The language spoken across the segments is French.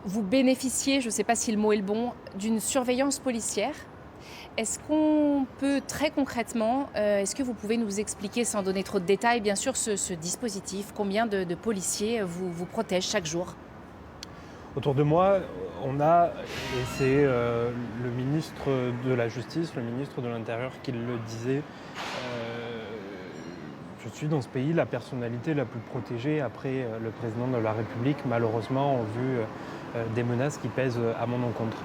Vous bénéficiez, je ne sais pas si le mot est le bon, d'une surveillance policière. Est-ce qu'on peut très concrètement, est-ce que vous pouvez nous expliquer, sans donner trop de détails, bien sûr, ce dispositif? Combien de policiers vous protègent chaque jour? Autour de moi, on a, et c'est le ministre de la Justice, le ministre de l'Intérieur qui le disait, je suis dans ce pays la personnalité la plus protégée après le président de la République, malheureusement, en vue des menaces qui pèsent à mon encontre.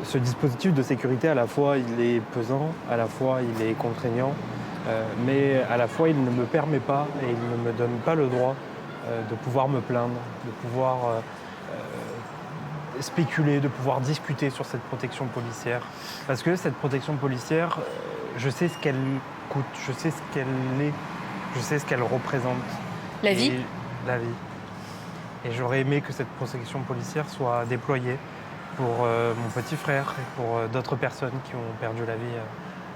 Ce dispositif de sécurité, à la fois, il est pesant, à la fois, il est contraignant, mais à la fois, il ne me permet pas et il ne me donne pas le droit de pouvoir me plaindre, de pouvoir spéculer, de pouvoir discuter sur cette protection policière. Parce que cette protection policière, je sais ce qu'elle coûte, je sais ce qu'elle est, je sais ce qu'elle représente. La vie? La vie. Et j'aurais aimé que cette protection policière soit déployée pour mon petit frère et pour d'autres personnes qui ont perdu la vie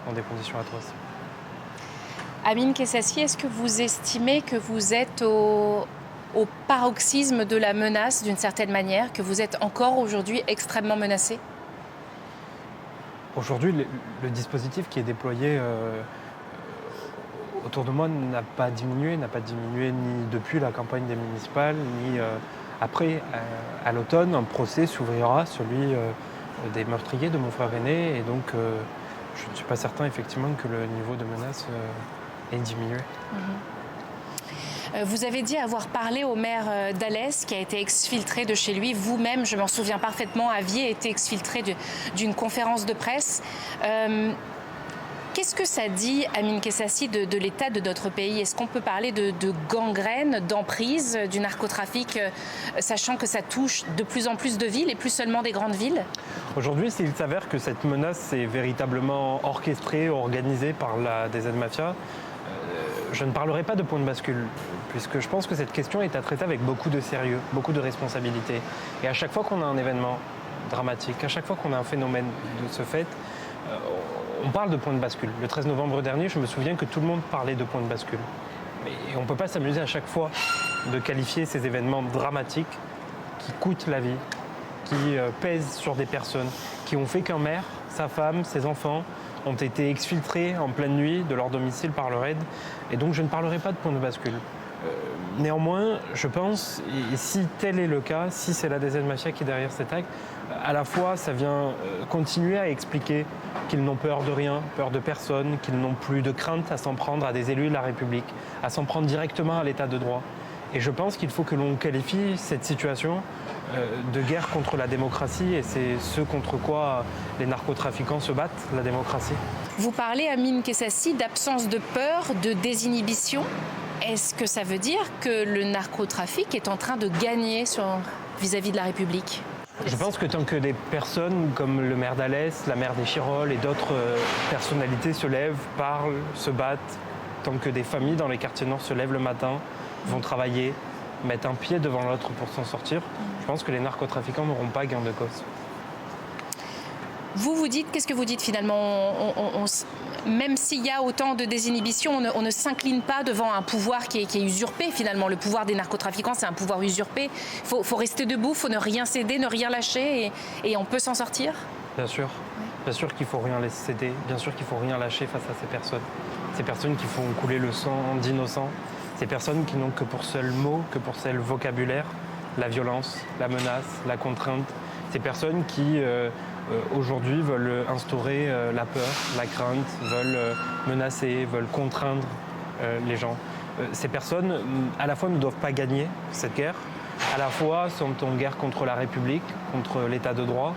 dans des conditions atroces. Amine Kessassi, est-ce que vous estimez que vous êtes au paroxysme de la menace d'une certaine manière, que vous êtes encore aujourd'hui extrêmement menacé? Aujourd'hui, le dispositif qui est déployé autour de moi n'a pas diminué ni depuis la campagne des municipales, ni après. À l'automne, un procès s'ouvrira, celui des meurtriers de mon frère aîné, et donc je ne suis pas certain effectivement que le niveau de menace ait diminué. Vous avez dit avoir parlé au maire d'Alès qui a été exfiltré de chez lui. Vous-même, je m'en souviens parfaitement, aviez été exfiltré d'une conférence de presse. Qu'est-ce que ça dit, Amine Kessassi, de l'état de notre pays? Est-ce qu'on peut parler de gangrène, d'emprise, du narcotrafic, sachant que ça touche de plus en plus de villes et plus seulement des grandes villes? Aujourd'hui, s'il s'avère que cette menace est véritablement orchestrée, organisée par la DZ Mafia, je ne parlerai pas de point de bascule, puisque je pense que cette question est à traiter avec beaucoup de sérieux, beaucoup de responsabilité. Et à chaque fois qu'on a un événement dramatique, à chaque fois qu'on a un phénomène de ce fait, on parle de point de bascule. Le 13 novembre dernier, je me souviens que tout le monde parlait de point de bascule. Et on ne peut pas s'amuser à chaque fois de qualifier ces événements dramatiques qui coûtent la vie, qui pèsent sur des personnes, qui ont fait qu'un maire, sa femme, ses enfants ont été exfiltrés en pleine nuit de leur domicile par le raid. Et donc je ne parlerai pas de point de bascule. Néanmoins, je pense, et si tel est le cas, si c'est la DZ Mafia qui est derrière cet acte, à la fois ça vient continuer à expliquer qu'ils n'ont peur de rien, peur de personne, qu'ils n'ont plus de crainte à s'en prendre à des élus de la République, à s'en prendre directement à l'état de droit. Et je pense qu'il faut que l'on qualifie cette situation de guerre contre la démocratie, et c'est ce contre quoi les narcotrafiquants se battent, la démocratie. Vous parlez, Amine Kessassi, d'absence de peur, de désinhibition. Est-ce que ça veut dire que le narcotrafic est en train de gagner vis-à-vis de la République? Je pense que tant que des personnes comme le maire d'Alès, la maire des Chirolles et d'autres personnalités se lèvent, parlent, se battent, tant que des familles dans les quartiers nord se lèvent le matin, vont travailler, mettent un pied devant l'autre pour s'en sortir, je pense que les narcotrafiquants n'auront pas gain de cause. Vous dites, qu'est-ce que vous dites finalement? Même s'il y a autant de désinhibition, on ne s'incline pas devant un pouvoir qui est usurpé finalement. Le pouvoir des narcotrafiquants, c'est un pouvoir usurpé. Il faut rester debout, il faut ne rien céder, ne rien lâcher, et on peut s'en sortir? Bien sûr. Bien sûr qu'il ne faut rien laisser céder, bien sûr qu'il ne faut rien lâcher face à ces personnes. Ces personnes qui font couler le sang d'innocents, ces personnes qui n'ont que pour seul mot, que pour seul vocabulaire, la violence, la menace, la contrainte. Ces personnes qui aujourd'hui veulent instaurer la peur, la crainte, veulent menacer, veulent contraindre les gens. Ces personnes, à la fois, ne doivent pas gagner cette guerre, à la fois sont en guerre contre la République, contre l'état de droit.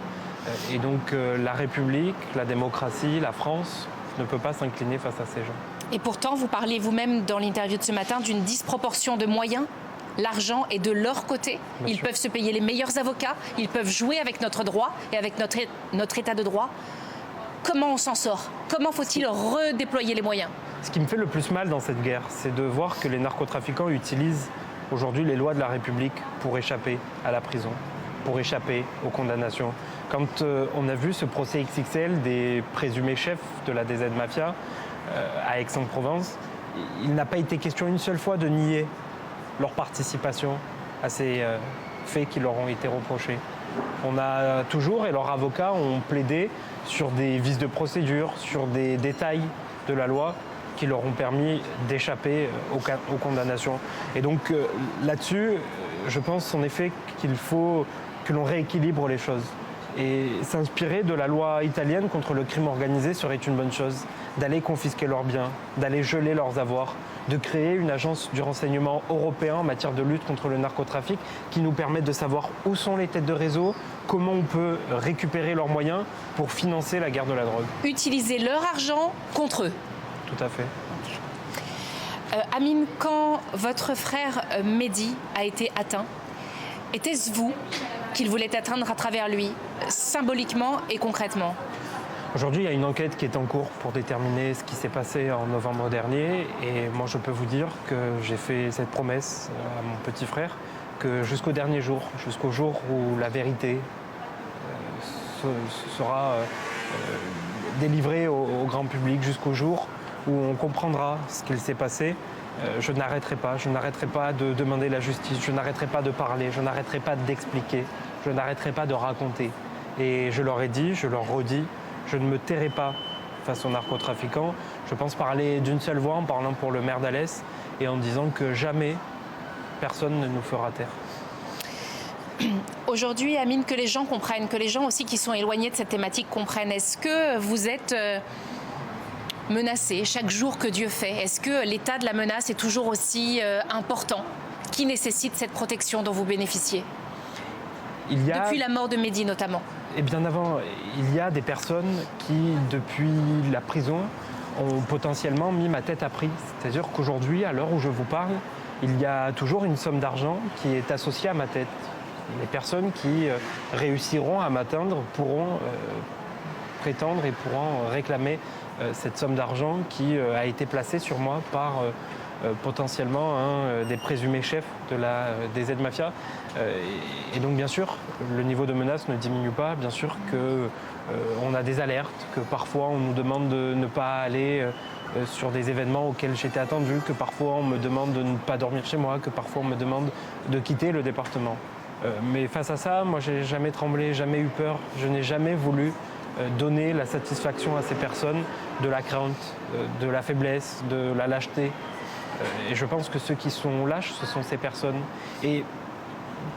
Et donc la République, la démocratie, la France ne peut pas s'incliner face à ces gens. Et pourtant, vous parlez vous-même dans l'interview de ce matin d'une disproportion de moyens. L'argent est de leur côté. Ils peuvent se payer les meilleurs avocats, ils peuvent jouer avec notre droit et avec notre état de droit. Comment on s'en sort? Comment faut-il redéployer les moyens? Ce qui me fait le plus mal dans cette guerre, c'est de voir que les narcotrafiquants utilisent aujourd'hui les lois de la République pour échapper à la prison, pour échapper aux condamnations. Quand on a vu ce procès XXL des présumés chefs de la DZ Mafia à Aix-en-Provence, il n'a pas été question une seule fois de nier leur participation à ces faits qui leur ont été reprochés. On a toujours, et leurs avocats ont plaidé sur des vices de procédure, sur des détails de la loi qui leur ont permis d'échapper aux condamnations. Et donc là-dessus, je pense en effet qu'il faut que l'on rééquilibre les choses. Et s'inspirer de la loi italienne contre le crime organisé serait une bonne chose. D'aller confisquer leurs biens, d'aller geler leurs avoirs, de créer une agence du renseignement européen en matière de lutte contre le narcotrafic qui nous permette de savoir où sont les têtes de réseau, comment on peut récupérer leurs moyens pour financer la guerre de la drogue. Utiliser leur argent contre eux. Tout à fait. Amine, quand votre frère Mehdi a été atteint, était-ce vous qu'il voulait atteindre à travers lui, symboliquement et concrètement ? Aujourd'hui, il y a une enquête qui est en cours pour déterminer ce qui s'est passé en novembre dernier. Et moi, je peux vous dire que j'ai fait cette promesse à mon petit frère que jusqu'au dernier jour, jusqu'au jour où la vérité sera délivrée au grand public, jusqu'au jour où on comprendra ce qu'il s'est passé, je n'arrêterai pas. Je n'arrêterai pas de demander la justice, je n'arrêterai pas de parler, je n'arrêterai pas d'expliquer, je n'arrêterai pas de raconter. Et je leur ai dit, je leur redis, je ne me tairai pas face aux narcotrafiquants. Je pense parler d'une seule voix en parlant pour le maire d'Alès et en disant que jamais personne ne nous fera taire. Aujourd'hui, Amine, que les gens comprennent, que les gens aussi qui sont éloignés de cette thématique comprennent. Est-ce que vous êtes menacé chaque jour que Dieu fait? Est-ce que l'état de la menace est toujours aussi important, qui nécessite cette protection dont vous bénéficiez? Depuis la mort de Mehdi notamment. Et bien avant, il y a des personnes qui, depuis la prison, ont potentiellement mis ma tête à prix. C'est-à-dire qu'aujourd'hui, à l'heure où je vous parle, il y a toujours une somme d'argent qui est associée à ma tête. Les personnes qui réussiront à m'atteindre pourront prétendre et pourront réclamer cette somme d'argent qui a été placée sur moi par potentiellement un des présumés chefs des aides-mafias. Et donc bien sûr, le niveau de menace ne diminue pas. Bien sûr qu'on a des alertes, que parfois on nous demande de ne pas aller sur des événements auxquels j'étais attendu, que parfois on me demande de ne pas dormir chez moi, que parfois on me demande de quitter le département. Mais face à ça, moi j'ai jamais tremblé, jamais eu peur. Je n'ai jamais voulu donner la satisfaction à ces personnes de la crainte, de la faiblesse, de la lâcheté. Et je pense que ceux qui sont lâches, ce sont ces personnes. Et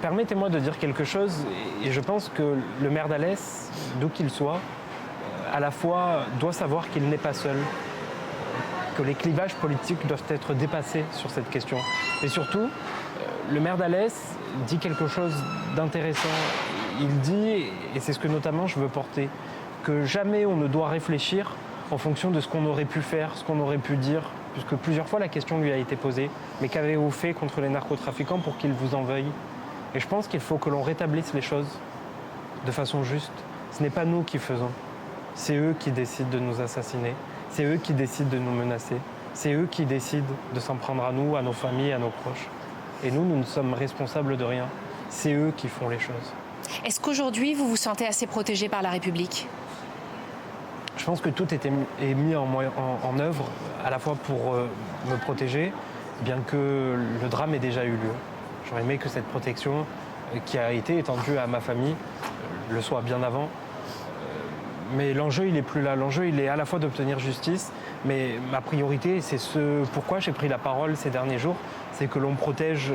permettez-moi de dire quelque chose, et je pense que le maire d'Alès, d'où qu'il soit, à la fois doit savoir qu'il n'est pas seul, que les clivages politiques doivent être dépassés sur cette question. Et surtout, le maire d'Alès dit quelque chose d'intéressant. Il dit, et c'est ce que notamment je veux porter, que jamais on ne doit réfléchir en fonction de ce qu'on aurait pu faire, ce qu'on aurait pu dire, puisque plusieurs fois la question lui a été posée, mais qu'avez-vous fait contre les narcotrafiquants pour qu'ils vous en veuillent? Et je pense qu'il faut que l'on rétablisse les choses de façon juste. Ce n'est pas nous qui faisons, c'est eux qui décident de nous assassiner, c'est eux qui décident de nous menacer, c'est eux qui décident de s'en prendre à nous, à nos familles, à nos proches. Et nous, nous ne sommes responsables de rien, c'est eux qui font les choses. Est-ce qu'aujourd'hui, vous vous sentez assez protégé par la République ? Je pense que tout est mis en œuvre, à la fois pour me protéger, bien que le drame ait déjà eu lieu. J'aurais aimé que cette protection qui a été étendue à ma famille le soit bien avant. Mais l'enjeu, il n'est plus là. L'enjeu, il est à la fois d'obtenir justice, mais ma priorité, c'est ce pourquoi j'ai pris la parole ces derniers jours, c'est que l'on protège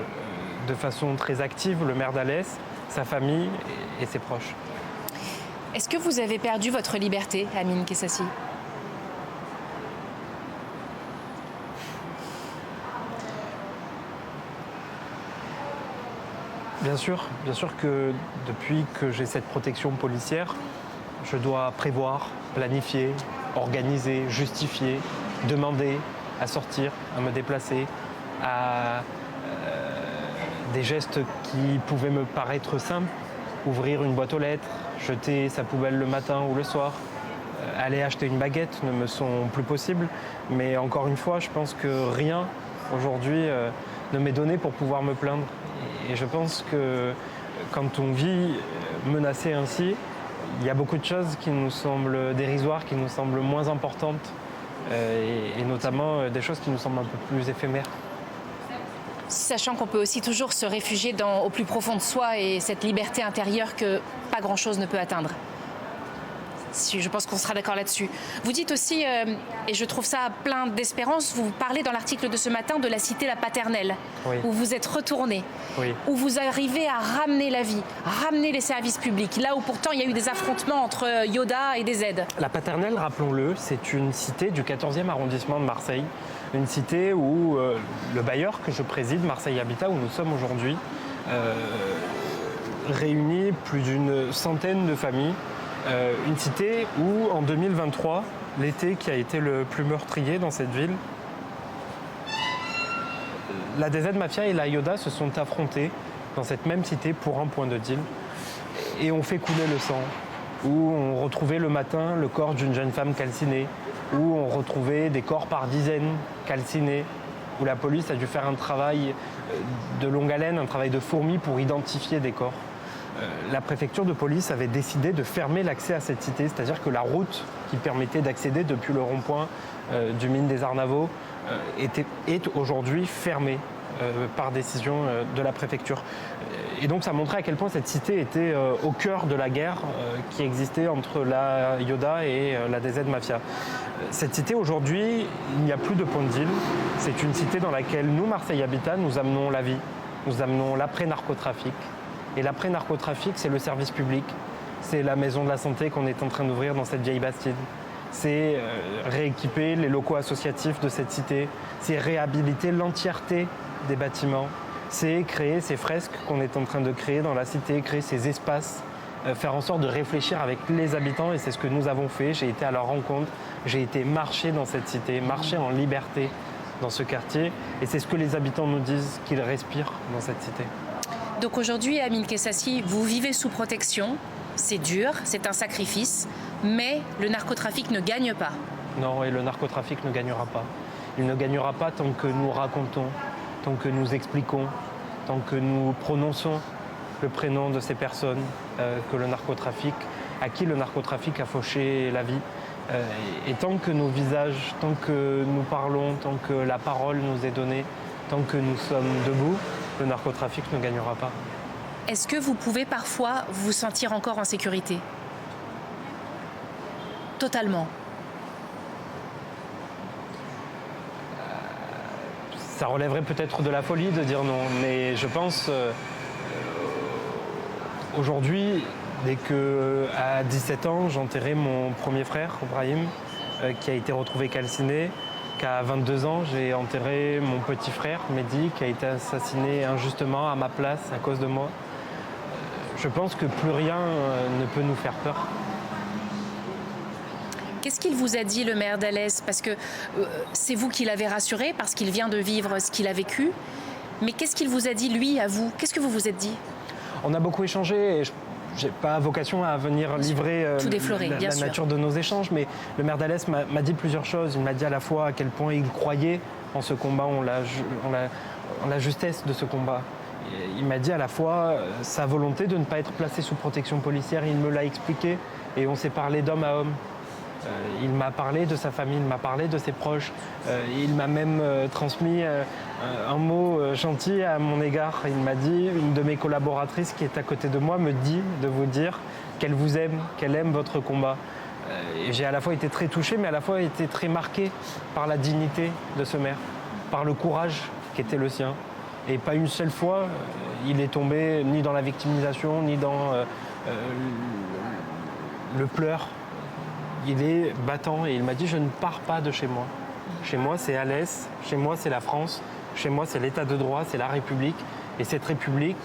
de façon très active le maire d'Alès, sa famille et ses proches. Est-ce que vous avez perdu votre liberté, Amine Kessassi ? Bien sûr que depuis que j'ai cette protection policière, je dois prévoir, planifier, organiser, justifier, demander à sortir, à me déplacer, à des gestes qui pouvaient me paraître simples, ouvrir une boîte aux lettres, jeter sa poubelle le matin ou le soir, aller acheter une baguette ne me sont plus possibles. Mais encore une fois, je pense que rien aujourd'hui ne m'est donné pour pouvoir me plaindre. Et je pense que quand on vit menacé ainsi, il y a beaucoup de choses qui nous semblent dérisoires, qui nous semblent moins importantes, et notamment des choses qui nous semblent un peu plus éphémères. Sachant qu'on peut aussi toujours se réfugier au plus profond de soi et cette liberté intérieure que pas grand-chose ne peut atteindre. Je pense qu'on sera d'accord là-dessus. Vous dites aussi, et je trouve ça plein d'espérance, vous parlez dans l'article de ce matin de la cité La Paternelle, Oui. où vous êtes retourné, Oui. où vous arrivez à ramener la vie, à ramener les services publics, là où pourtant il y a eu des affrontements entre Yoda et des aides. La Paternelle, rappelons-le, c'est une cité du 14e arrondissement de Marseille. Une cité où le bailleur que je préside, Marseille Habitat, où nous sommes aujourd'hui, réunit plus d'une centaine de familles. Une cité où, en 2023, l'été qui a été le plus meurtrier dans cette ville, la DZ Mafia et la Yoda se sont affrontés dans cette même cité pour un point de deal et ont fait couler le sang, où on retrouvait le matin le corps d'une jeune femme calcinée, où on retrouvait des corps par dizaines calcinés, où la police a dû faire un travail de longue haleine, un travail de fourmi pour identifier des corps. La préfecture de police avait décidé de fermer l'accès à cette cité, c'est-à-dire que la route qui permettait d'accéder depuis le rond-point du mine des Arnavaux est aujourd'hui fermée par décision de la préfecture. Et donc ça montrait à quel point cette cité était au cœur de la guerre qui existait entre la Yoda et la DZ Mafia. Cette cité aujourd'hui, il n'y a plus de point de deal. C'est une cité dans laquelle nous, Marseille Habitat, nous amenons la vie, nous amenons l'après-narcotrafic. Et l'après-narcotrafic, c'est le service public, c'est la maison de la santé qu'on est en train d'ouvrir dans cette vieille bastide. C'est rééquiper les locaux associatifs de cette cité, c'est réhabiliter l'entièreté des bâtiments, c'est créer ces fresques qu'on est en train de créer dans la cité, créer ces espaces, faire en sorte de réfléchir avec les habitants et c'est ce que nous avons fait. J'ai été à leur rencontre, j'ai été marcher dans cette cité, marcher en liberté dans ce quartier et c'est ce que les habitants nous disent qu'ils respirent dans cette cité. Donc aujourd'hui, Amine Kessassi, vous vivez sous protection, c'est dur, c'est un sacrifice, mais le narcotrafic ne gagne pas. Non, et le narcotrafic ne gagnera pas. Il ne gagnera pas tant que nous racontons, tant que nous expliquons, tant que nous prononçons le prénom de ces personnes à qui le narcotrafic a fauché la vie. Et tant que nos visages, tant que nous parlons, tant que la parole nous est donnée, tant que nous sommes debout, le narcotrafic ne gagnera pas. Est-ce que vous pouvez parfois vous sentir encore en sécurité ? Totalement. Ça relèverait peut-être de la folie de dire non, mais je pense aujourd'hui, dès qu'à 17 ans, j'enterrais mon premier frère, Brahim, qui a été retrouvé calciné, qu'à 22 ans, j'ai enterré mon petit frère, Mehdi, qui a été assassiné injustement à ma place à cause de moi. Je pense que plus rien ne peut nous faire peur. Qu'est-ce qu'il vous a dit, le maire d'Alès ? Parce que c'est vous qui l'avez rassuré, parce qu'il vient de vivre ce qu'il a vécu. Mais qu'est-ce qu'il vous a dit, lui, à vous ? Qu'est-ce que vous vous êtes dit ? On a beaucoup échangé et je n'ai pas vocation à venir livrer la nature de nos échanges, mais le maire d'Alès m'a dit plusieurs choses. Il m'a dit à la fois à quel point il croyait en ce combat, en la justesse de ce combat. Il m'a dit à la fois sa volonté de ne pas être placé sous protection policière. Il me l'a expliqué et on s'est parlé d'homme à homme. Il m'a parlé de sa famille, il m'a parlé de ses proches. Il m'a même transmis un mot gentil à mon égard. Il m'a dit, une de mes collaboratrices qui est à côté de moi me dit de vous dire qu'elle vous aime, qu'elle aime votre combat. Et j'ai à la fois été très touché, mais à la fois été très marqué par la dignité de ce maire, par le courage qui était le sien. Et pas une seule fois, il est tombé ni dans la victimisation, ni dans le pleur. Il est battant et il m'a dit « je ne pars pas de chez moi ». Chez moi, c'est Alès, chez moi, c'est la France, chez moi, c'est l'état de droit, c'est la République. Et cette République,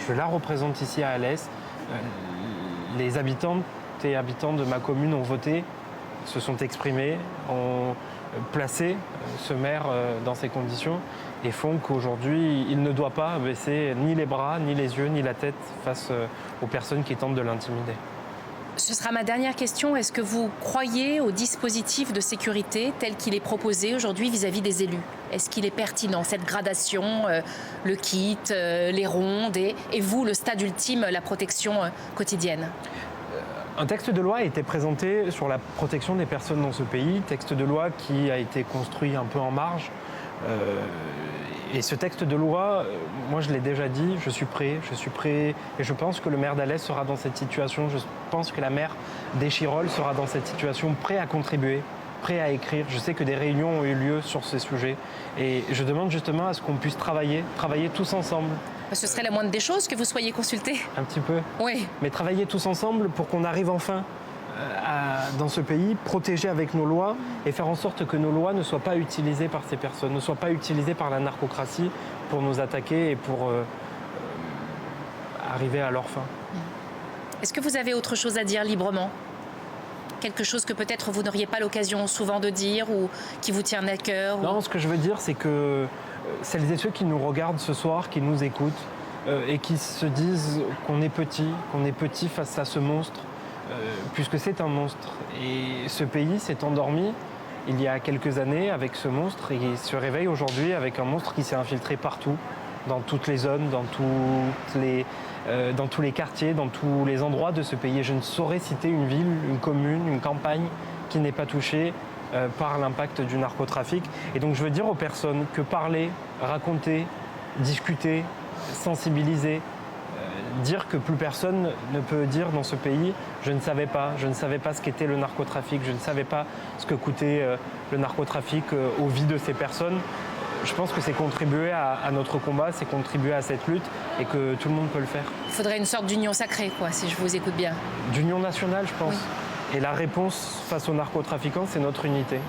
je la représente ici à Alès. Les habitantes et habitants de ma commune ont voté, se sont exprimés, ont placé ce maire dans ces conditions et font qu'aujourd'hui, il ne doit pas baisser ni les bras, ni les yeux, ni la tête face aux personnes qui tentent de l'intimider. Ce sera ma dernière question. Est-ce que vous croyez au dispositif de sécurité tel qu'il est proposé aujourd'hui vis-à-vis des élus ? Est-ce qu'il est pertinent, cette gradation, le kit, les rondes et vous, le stade ultime, la protection quotidienne ? Un texte de loi a été présenté sur la protection des personnes dans ce pays, texte de loi qui a été construit un peu en marge. Et ce texte de loi, moi je l'ai déjà dit, je suis prêt, et je pense que le maire d'Alès sera dans cette situation, je pense que la maire d'Échirolles sera dans cette situation, prêt à contribuer, prêt à écrire. Je sais que des réunions ont eu lieu sur ces sujets, et je demande justement à ce qu'on puisse travailler tous ensemble. Ce serait la moindre des choses que vous soyez consulté. Un petit peu. Oui. Mais travailler tous ensemble pour qu'on arrive enfin dans ce pays, protéger avec nos lois et faire en sorte que nos lois ne soient pas utilisées par ces personnes, ne soient pas utilisées par la narcocratie pour nous attaquer et pour arriver à leur fin. Est-ce que vous avez autre chose à dire librement ? Quelque chose que peut-être vous n'auriez pas l'occasion souvent de dire ou qui vous tient à cœur ? Non, ce que je veux dire, c'est que celles et ceux qui nous regardent ce soir, qui nous écoutent et qui se disent qu'on est petit face à ce monstre, puisque c'est un monstre. Et ce pays s'est endormi il y a quelques années avec ce monstre et il se réveille aujourd'hui avec un monstre qui s'est infiltré partout, dans toutes les zones, dans tous les quartiers, dans tous les endroits de ce pays. Et je ne saurais citer une ville, une commune, une campagne qui n'est pas touchée par l'impact du narcotrafic. Et donc je veux dire aux personnes que parler, raconter, discuter, sensibiliser, dire que plus personne ne peut dire dans ce pays « je ne savais pas ce qu'était le narcotrafic, je ne savais pas ce que coûtait le narcotrafic aux vies de ces personnes », je pense que c'est contribuer à notre combat, c'est contribuer à cette lutte et que tout le monde peut le faire. Il faudrait une sorte d'union sacrée, quoi, si je vous écoute bien. D'union nationale, je pense. Oui. Et la réponse face aux narcotrafiquants, c'est notre unité.